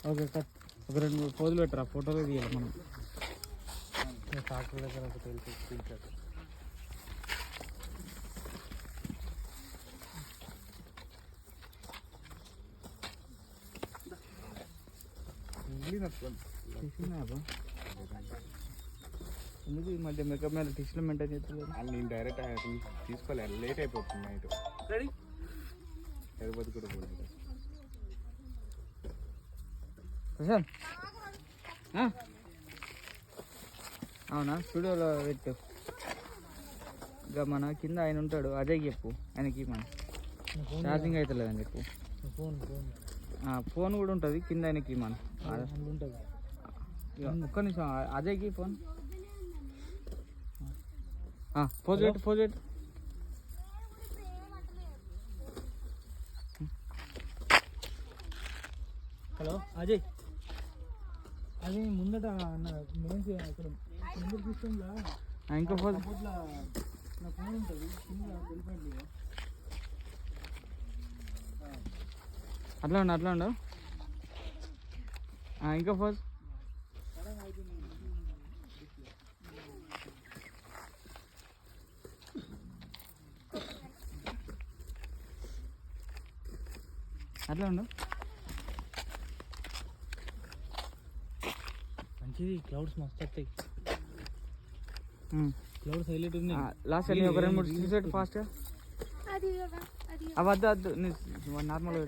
Okay cut. ఒక 2-3 పోజులు పెట్టరా, ఫోటోలు తీయాలి మనం. ట్రాక్టర్ దగ్గర ఒక తీర్చాడు. ఎందుకు ఈ మధ్య మేకప్ మీద టిష్యూలు మెయింటైన్ చేస్తున్నారు? నేను డైరెక్ట్ తీసుకోలేదు, లేట్ అయిపోతుంది నైట్. తిరుపతి కూడా పోలేదు. అవునా, స్టూడియోలో పెట్టు. ఇంకా మన కింద ఆయన ఉంటాడు, అజయ్ చెప్పు ఆయనకి మన ఛార్జింగ్ అవుతలేదని చెప్పు. ఫోన్ కూడా ఉంటుంది కింద ఆయనకి మన ఉంటుంది. ఒక్క నిమిషం అజయ్కి ఫోన్. ఫోన్ పెట్టు, ఫోన్ పెట్టు. హలో అజయ్, అది ముందట మెయిన్ అక్కడ ముందు తీసుకుందా ఇంకో ఫోన్ నా ఫోన్ ఉంటుంది కింద వెళ్ళిపోయింది. అట్లా ఉండు, అట్లా ఉండు. ఇంకో ఫోన్. అట్లా ఉండు. మంచిది, క్లౌడ్స్ మస్తు వస్తాయి. క్లౌడ్స్ హైలైట్ ఉంది. లాస్ట్ ఒక 2-3 ఫాస్ట్గా. అవద్దు, నార్మల్గా